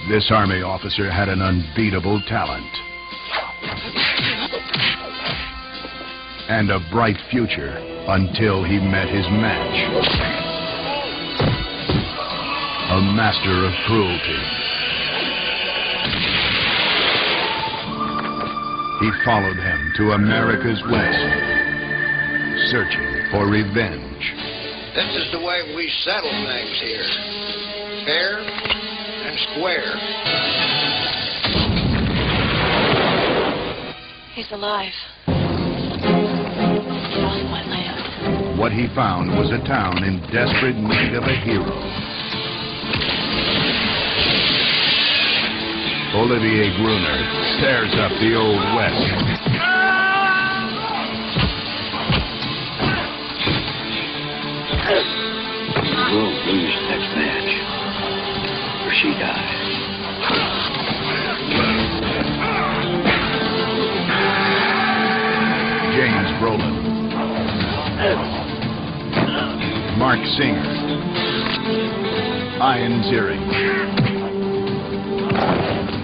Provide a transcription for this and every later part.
This army officer had an unbeatable talent and a bright future until he met his match. A master of cruelty. He followed him to America's West, searching for revenge. This is the way we settle things here. Fair and square. He's alive. Lost my land. What he found was a town in desperate need of a hero. Olivier Gruner stares up the Old West. We'll lose next match, or she dies. James Brolin, Mark Singer, Ian Ziering,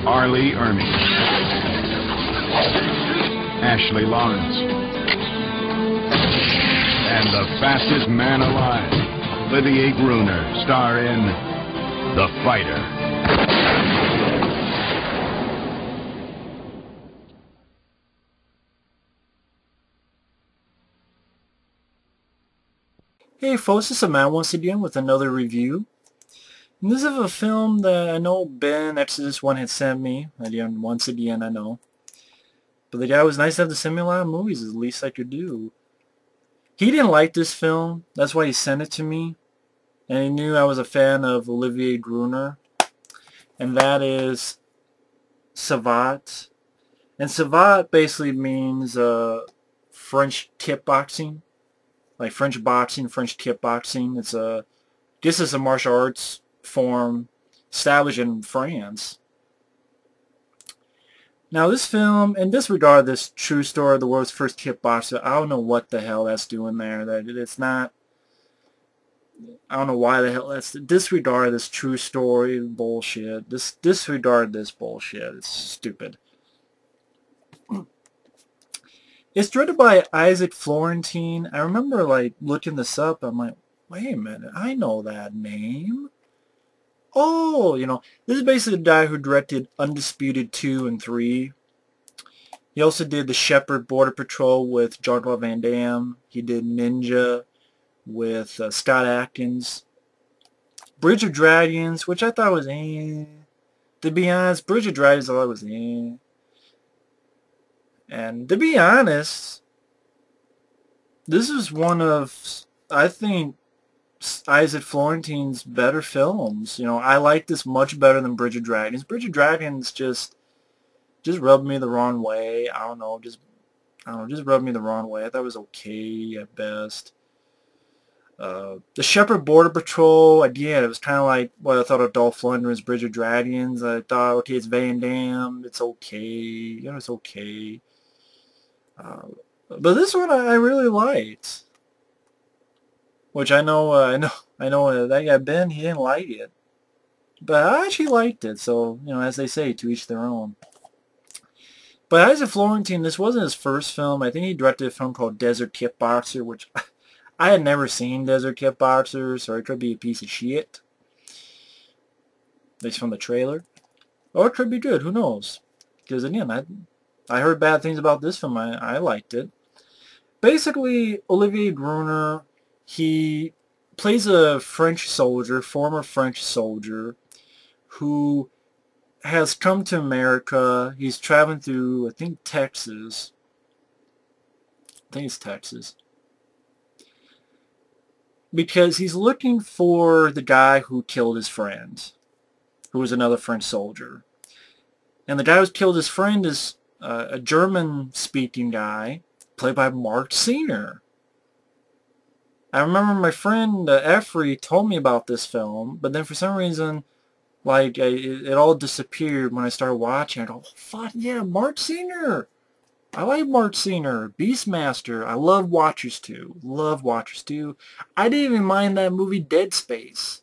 Arlie Ermey, Ashley Lawrence, and the fastest man alive, Olivier Gruner, star in The Fighter. Hey folks, this is Matt once again with another review. And this is a film that I know Ben, Exodus 1, had sent me. Again, once again, I know. But the guy was nice to have to send me a lot of movies, as least I could do. He didn't like this film, that's why he sent it to me. And he knew I was a fan of Olivier Gruner. And that is Savate. And Savate basically means French kickboxing. Like French boxing, French kickboxing. It's this is a martial arts form established in France. Now this film, in disregard of this true story of the world's first kickboxer, I don't know what the hell that's doing there. That it's not. I don't know why the hell that's disregard this true story bullshit. Disregard this bullshit. It's stupid. It's directed by Isaac Florentine. I remember like looking this up. I'm like, wait a minute, I know that name. Oh, you know, this is basically the guy who directed Undisputed 2 and 3. He also did The Shepherd Border Patrol with Jean-Claude Van Damme. He did Ninja with Scott Adkins. Bridge of Dragons, which I thought was eh. To be honest, Bridge of Dragons I thought was eh. And to be honest, this is one of, I think, Isaac Florentine's better films. You know, I like this much better than Bridge of Dragons. Bridge of Dragons just rubbed me the wrong way. I don't know, just rubbed me the wrong way. I thought it was okay at best. The Shepherd Border Patrol, again, it was kind of like what I thought of Dolph Lundgren's Bridge of Dragons. I thought, okay, it's Van Damme, it's okay, you know, it's okay. But this one I really liked. Which I know that guy Ben, he didn't like it. But I actually liked it, so, you know, as they say, to each their own. But Isaac Florentine, this wasn't his first film. I think he directed a film called Desert Kickboxer, which I had never seen Desert Kickboxer, so it could be a piece of shit. At least from the trailer. Or it could be good, who knows? Because again, I heard bad things about this film. I liked it. Basically, Olivier Gruner, he plays a French soldier, former French soldier, who has come to America. He's traveling through, I think, Texas. I think it's Texas. Because he's looking for the guy who killed his friend, who was another French soldier. And the guy who killed his friend is a German-speaking guy, played by Mark Singer. I remember my friend Effrey told me about this film, but then for some reason, like, it all disappeared when I started watching. I go, oh, fuck yeah, Mark Singer! I like Mark Singer. Beastmaster. I love Watchers 2. Love Watchers 2. I didn't even mind that movie Dead Space.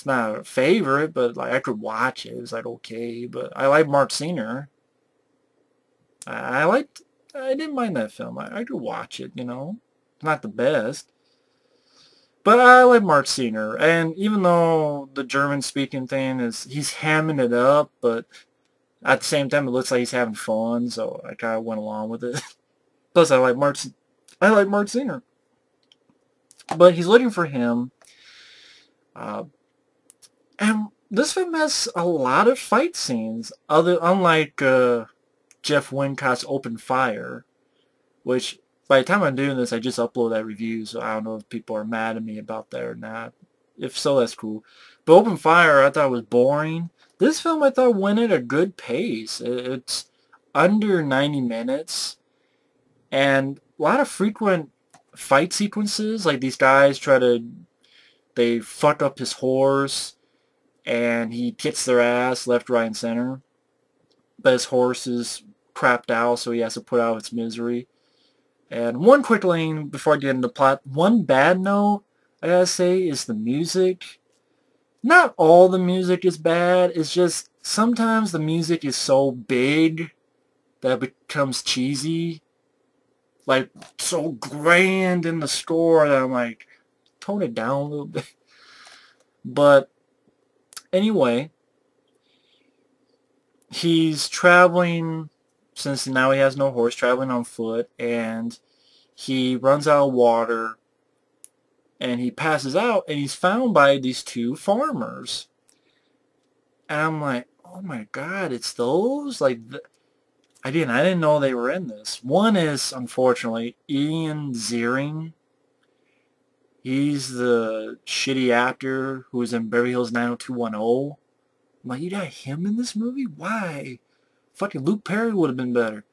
It's not a favorite, but like I could watch it. It's like okay, but I like Mark Senior. I didn't mind that film. I could watch it, you know. It's not the best. But I like Mark Senior. And even though the German speaking thing is, he's hamming it up, but at the same time it looks like he's having fun, so I kind of went along with it. Plus I like Mark Senior. But he's looking for him. And this film has a lot of fight scenes, unlike Jeff Wincott's Open Fire, which by the time I'm doing this, I just upload that review, so I don't know if people are mad at me about that or not. If so, that's cool. But Open Fire, I thought was boring. This film, I thought, went at a good pace. It's under 90 minutes, and a lot of frequent fight sequences, like these guys they fuck up his horse, and he kicks their ass left, right, and center. But his horse is crapped out, so he has to put out its misery. And one quick lane before I get into the plot. One bad note, I gotta say, is the music. Not all the music is bad. It's just sometimes the music is so big that it becomes cheesy. Like, so grand in the score that I'm like, tone it down a little bit. But anyway, he's traveling, since now he has no horse, traveling on foot, and he runs out of water, and he passes out, and he's found by these two farmers. And I'm like, oh my god, it's those? Like, I didn't know they were in this. One is, unfortunately, Ian Ziering. He's the shitty actor who was in Beverly Hills 90210. I'm like, you got him in this movie? Why? Fucking Luke Perry would have been better.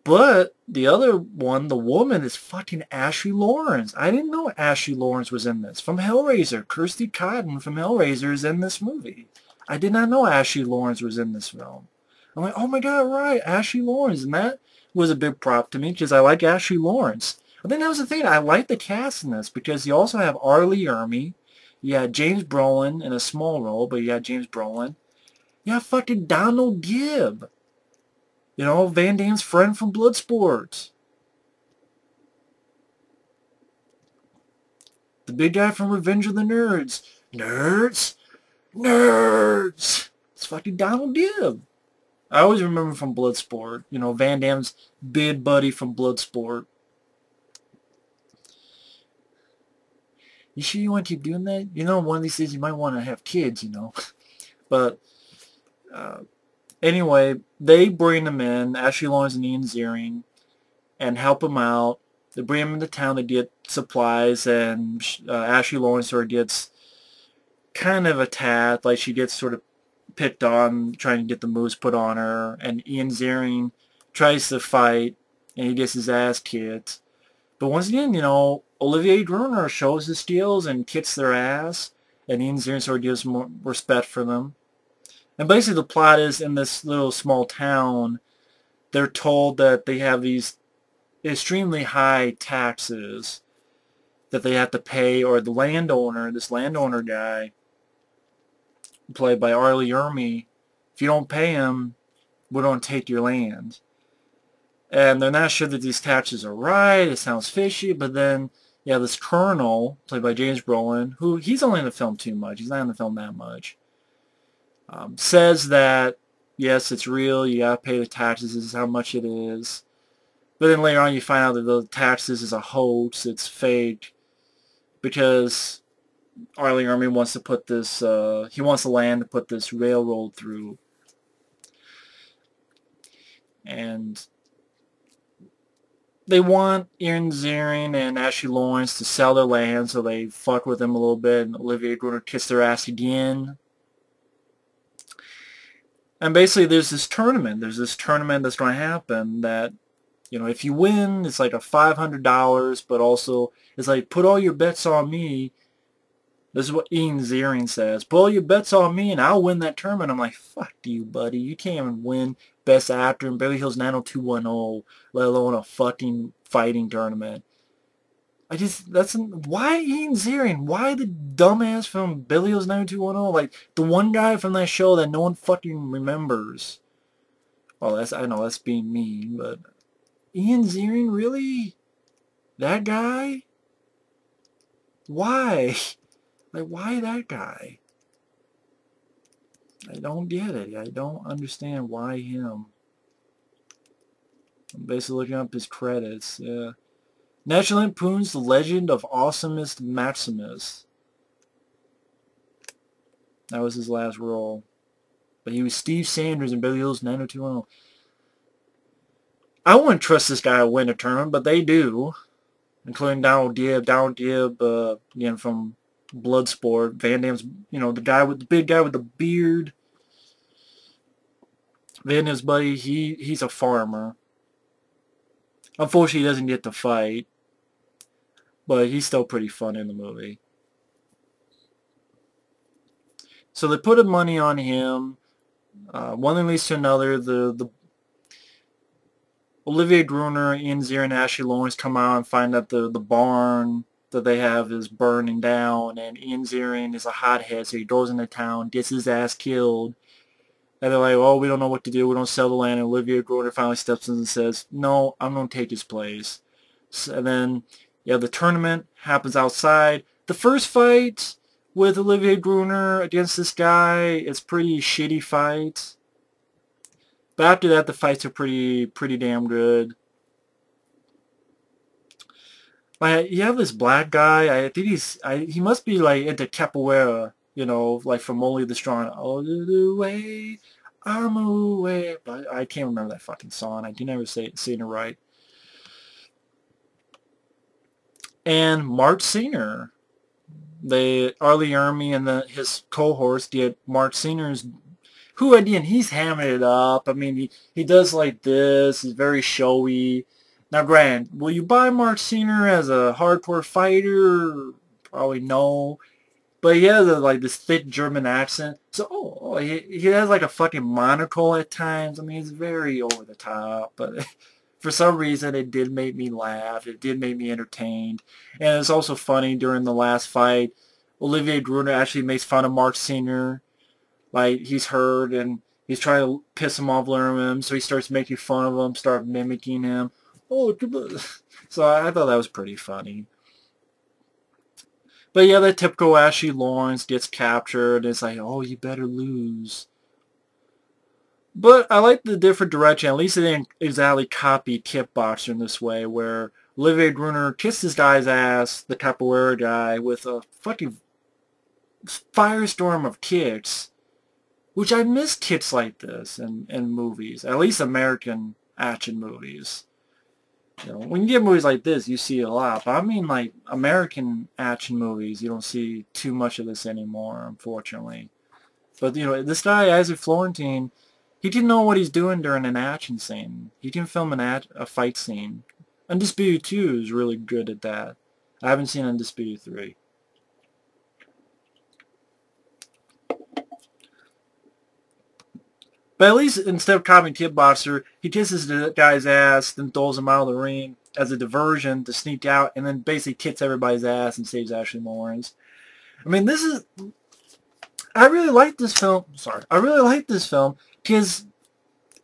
But the other one, the woman, is fucking Ashley Lawrence. I didn't know Ashley Lawrence was in this. From Hellraiser. Kirsty Cotton from Hellraiser is in this movie. I did not know Ashley Lawrence was in this film. I'm like, oh my god, right, Ashley Lawrence. And that was a big prop to me because I like Ashley Lawrence. I think that was the thing. I like the cast in this because you also have Arlie Ermy. You had James Brolin in a small role, but you had James Brolin. You have fucking Donald Gibb. You know, Van Damme's friend from Bloodsport. The big guy from Revenge of the Nerds. Nerds? Nerds! It's fucking Donald Gibb. I always remember from Bloodsport. You know, Van Damme's bid buddy from Bloodsport. You sure you want to keep doing that? You know, one of these days you might want to have kids, you know. But, anyway, they bring him in, Ashley Lawrence and Ian Ziering, and help him out. They bring him into town to get supplies, and Ashley Lawrence sort of gets kind of attacked, like she gets sort of picked on, trying to get the moves put on her, and Ian Ziering tries to fight, and he gets his ass kicked. But once again, you know, Olivier Gruner shows his skills and kicks their ass, and Ian Ziering sort of gives more respect for them. And basically the plot is, in this little small town, they're told that they have these extremely high taxes that they have to pay, or the landowner, this landowner guy, played by Arlie Ermy, if you don't pay him, we're going to take your land. And they're not sure that these taxes are right, it sounds fishy, but then, yeah, this colonel, played by James Brolin, who, he's only in the film too much, he's not in the film that much, says that, yes, it's real, you gotta pay the taxes, this is how much it is. But then later on you find out that the taxes is a hoax, it's fake, because Arlie Ermy wants to put this, he wants the land to put this railroad through. And they want Ian Ziering and Ashley Lawrence to sell their land, so they fuck with them a little bit, and Olivier Gruner kiss their ass again. And basically there's this tournament that's going to happen that, you know, if you win, it's like a $500, but also it's like, put all your bets on me. This is what Ian Ziering says. Put all your bets on me and I'll win that tournament. I'm like, fuck you, buddy. You can't even win Best Actor in Beverly Hills 90210, let alone a fucking fighting tournament. Why Ian Ziering? Why the dumbass from Billy O's 90210? Like, the one guy from that show that no one fucking remembers. Well, I know that's being mean, but Ian Ziering, really? That guy? Why? Like, why that guy? I don't get it. I don't understand why him. I'm basically looking up his credits. Yeah. National Lampoon's The Legend of Awesomest Maximus. That was his last role. But he was Steve Sanders in Beverly Hills 90210. I wouldn't trust this guy to win a tournament, but they do. Including Donald Dibb. Donald Dibb, again, from Bloodsport. Van Damme's, the big guy with the beard. Van Damme's buddy, he's a farmer. Unfortunately, he doesn't get to fight. But he's still pretty fun in the movie. So they put money on him. One thing leads to another. The Olivier Gruner, Ian Ziering, and Ashley Lawrence come out and find that the barn that they have is burning down, and Ian Ziering is a hothead, so he goes into town, gets his ass killed, and they're like, oh, we don't know what to do, we don't sell the land, and Olivier Gruner finally steps in and says, no, I'm going to take his place. And then, yeah, the tournament happens outside. The first fight with Olivier Gruner against this guy is pretty shitty fight. But after that, the fights are pretty damn good. Like, you have this black guy. I think he must be like into capoeira, like from Only the Strong. All the way, I'm away. But I can't remember that fucking song. I can never say it right. And Mark Singer, Arlie Ermy and his cohorts get Mark Singer's, who again, he's hamming it up. I mean, he does like this. He's very showy. Now, granted, will you buy Mark Singer as a hardcore fighter? Probably no. But he has like this thick German accent. So, he has like a fucking monocle at times. I mean, it's very over the top. But for some reason, it did make me laugh. It did make me entertained. And it's also funny during the last fight, Olivier Gruner actually makes fun of Mark Singer. Like, he's hurt and he's trying to piss him off, learn him. So he starts making fun of him, start mimicking him. Oh, so I thought that was pretty funny. But yeah, that typical Ashley Lawrence gets captured. And it's like, oh, you better lose. But I like the different direction. At least they didn't exactly copy Kickboxer in this way, where Olivier Gruner kissed this guy's ass, the capoeira guy, with a fucking firestorm of kicks. Which I miss kicks like this in movies. At least American action movies. When you get movies like this, you see a lot. But I mean, like, American action movies, you don't see too much of this anymore, unfortunately. But, this guy, Isaac Florentine, he didn't know what he's doing during an action scene. He can film a fight scene. Undisputed 2 is really good at that. I haven't seen Undisputed 3. But at least instead of copying Kickboxer, he kisses the guy's ass, then throws him out of the ring as a diversion to sneak out, and then basically kicks everybody's ass and saves Ashley Lawrence. I mean, I really like this film. I really like this film because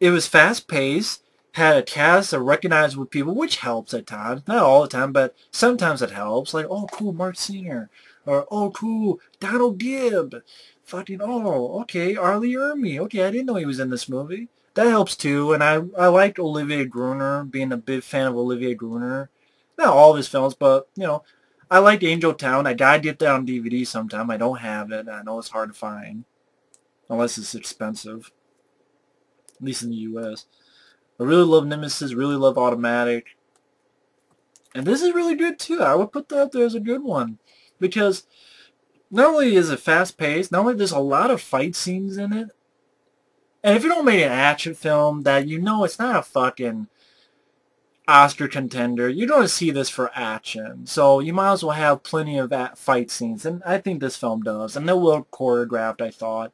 it was fast-paced, had a cast that recognized with people, which helps at times. Not all the time, but sometimes it helps. Like, oh, cool, Mark Singer. Or, oh, cool, Donald Dibb. Fucking, oh, okay, Arlie Ermy. Okay, I didn't know he was in this movie. That helps too, and I liked Olivier Gruner, being a big fan of Olivier Gruner. Not all of his films, but, I liked Angel Town. I gotta get that on DVD sometime. I don't have it. I know it's hard to find. Unless it's expensive. At least in the U.S. I really love Nemesis, really love Automatic. And this is really good too. I would put that up there as a good one. Because not only is it fast-paced, not only there's a lot of fight scenes in it, and if you don't make an action film that it's not a fucking Oscar contender, you don't see this for action. So you might as well have plenty of fight scenes. And I think this film does. And they're well choreographed, I thought.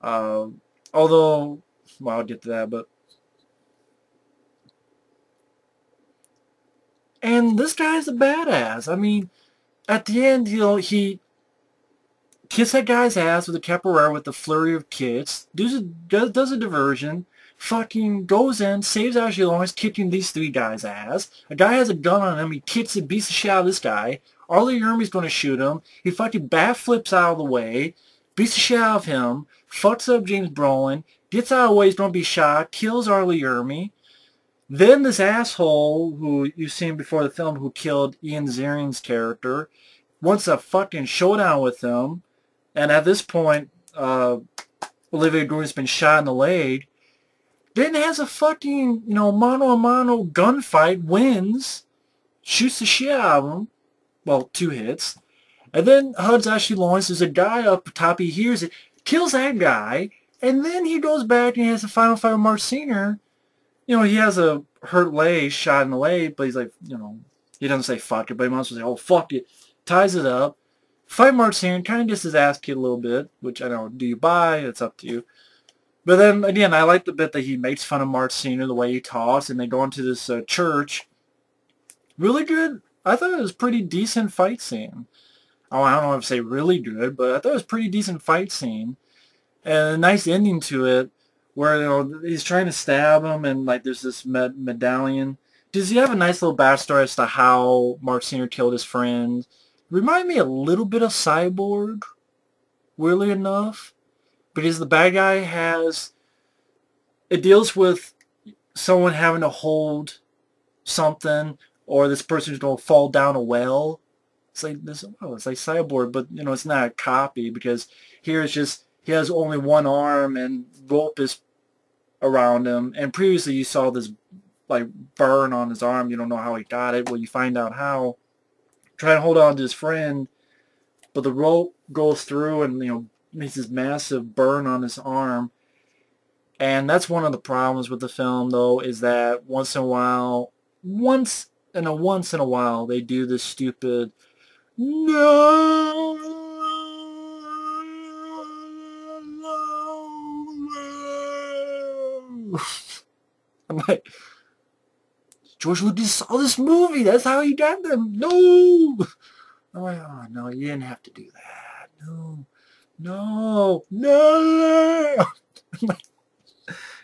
Although, well, I'll get to that, but And this guy's a badass. I mean, at the end, he kicks that guy's ass with a capoeira with the flurry of kicks, does a diversion, fucking goes in, saves Ashley Lawrence, kicking these three guys' ass. A guy has a gun on him, he kicks it, beats the shit out of this guy. Arlie Ermey's gonna shoot him. He fucking backflips out of the way, beats the shit out of him, fucks up James Brolin, gets out of the way, he's gonna be shot, kills Arlie Ermey. Then this asshole, who you've seen before the film, who killed Ian Ziering's character, wants a fucking showdown with him. And at this point, Olivier Gruner's been shot in the leg. Then has a fucking, mano-a-mano gunfight, wins, shoots the shit out of him. Well, 2 hits. And then HUD's Ashley Lawrence, there's a guy up top, he hears it, kills that guy, and then he goes back and he has a final fight with Mark Senior. He has a hurt leg, shot in the leg, but he's like, he doesn't say fuck it, but he wants to say, oh, fuck it. Ties it up. Fight Mark Senior, kind of gets his ass kicked a little bit, which I don't know, do you buy? It's up to you. But then, again, I like the bit that he makes fun of Mark Senior, the way he talks, and they go into this church. Really good. I thought it was a pretty decent fight scene. Oh, I don't know if to say really good, but I thought it was a pretty decent fight scene. And a nice ending to it, where he's trying to stab him, and like there's this medallion. Does he have a nice little backstory as to how Mark Senior killed his friend? Remind me a little bit of Cyborg, weirdly enough, because the bad guy it deals with someone having to hold something, or this person's going to fall down a well. It's like this. Oh, it's like Cyborg, but it's not a copy, because here it's just he has only one arm and rope is around him. And previously you saw this like burn on his arm. You don't know how he got it. Well, you find out how. Try to hold on to his friend, but the rope goes through and makes this massive burn on his arm. And that's one of the problems with the film, though, is that once in a while they do this stupid no. I'm like, George Lucas saw this movie. That's how he got them. No. I'm like, oh, no, you didn't have to do that. No. No. No. It's like,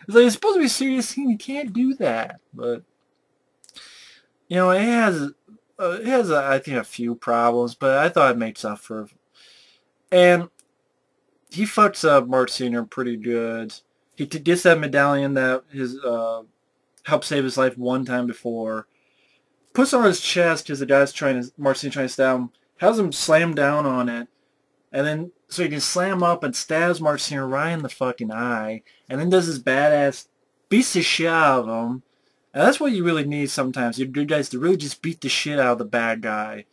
it's supposed to be a serious scene. You can't do that. But, it has, I think, a few problems. But I thought it makes up for it. And he fucks up Mark Senior pretty good. He gets that medallion that his helped save his life one time before. Puts it on his chest because the guy's Mark Senior trying to stab him. Has him slam down on it. And then, so he can slam up and stabs Mark Senior right in the fucking eye. And then does his badass, beats the shit out of him. And that's what you really need sometimes. Your good guys to really just beat the shit out of the bad guy.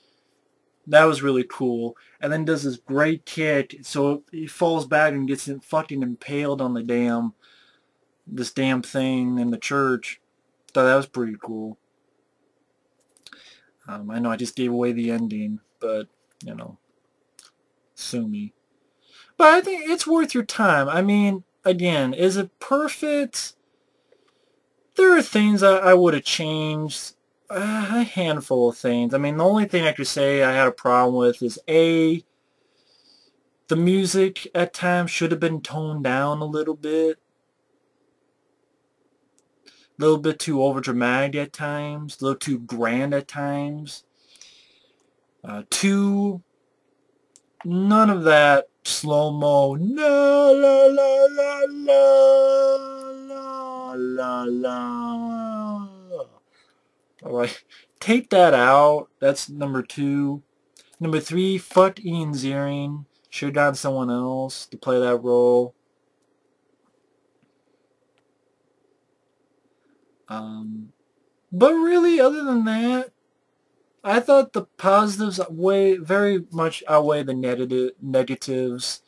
That was really cool. And then does this great kick. So he falls back and gets fucking impaled on this damn thing in the church. Thought that was pretty cool. I know I just gave away the ending, but, sue me. But I think it's worth your time. I mean, again, is it perfect? There are things I would have changed. A handful of things. I mean, the only thing I could say I had a problem with is, A, the music at times should have been toned down a little bit. A little bit too overdramatic at times, a little too grand at times. 2, none of that slow-mo, la la la la la la la la. Alright, take that out. That's number 2. Number 3, fuck Ian Ziering. Should have gotten someone else to play that role. But really, other than that, I thought the positives very much outweigh the negatives.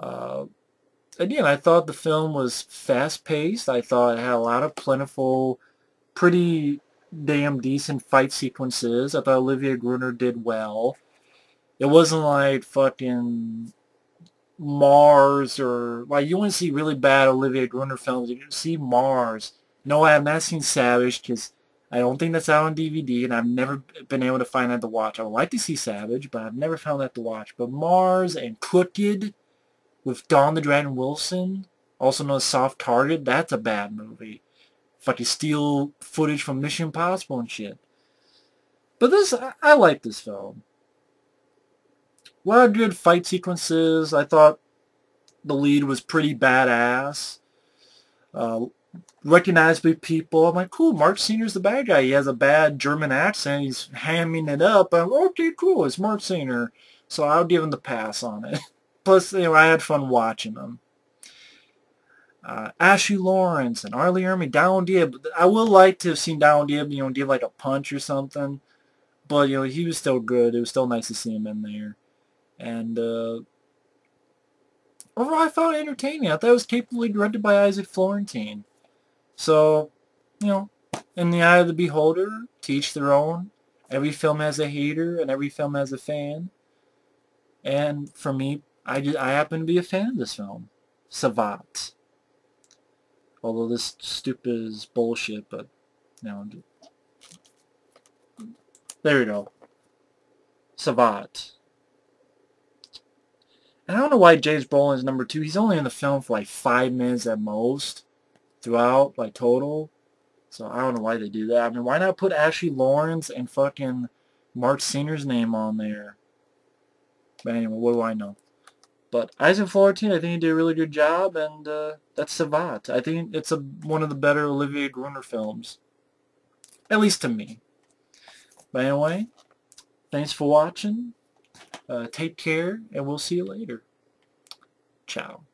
Again, I thought the film was fast-paced. I thought it had a lot of plentiful, pretty damn decent fight sequences. I thought Olivier Gruner did well. It wasn't like fucking Mars or... Like, you wouldn't see really bad Olivier Gruner films. You can see Mars. No, I have not seen Savage because I don't think that's out on DVD, and I've never been able to find that to watch. I would like to see Savage, but I've never found that to watch. But Mars and Crooked with Dawn the Dragon Wilson, also known as Soft Target, that's a bad movie. Fucking steal footage from Mission Impossible and shit. But this, I like this film. A lot of good fight sequences. I thought the lead was pretty badass. Recognized by people. I'm like, cool, Mark Senior's the bad guy. He has a bad German accent. He's hamming it up. I'm like, okay, cool, it's Mark Senior. So I'll give him the pass on it. Plus, I had fun watching them. Ashley Lawrence and Arlie Ermey, Donald Dibb. I would like to have seen Donald Dibb, give like a punch or something. But, he was still good. It was still nice to see him in there. And, overall, I found it entertaining. I thought it was capably directed by Isaac Florentine. So, in the eye of the beholder, to each their own. Every film has a hater, and every film has a fan. And for me, I happen to be a fan of this film. Savate. Although this stupid is bullshit, but, there we go. Savate. And I don't know why James Brolin is number 2. He's only in the film for like 5 minutes at most. Throughout, like, total. So I don't know why they do that. I mean, why not put Ashley Lawrence and fucking Mark Senior's name on there? But anyway, what do I know? But Isaac Florentine, I think he did a really good job, and that's Savate. I think it's one of the better Olivier Gruner films. At least to me. But anyway, thanks for watching. Take care, and we'll see you later. Ciao.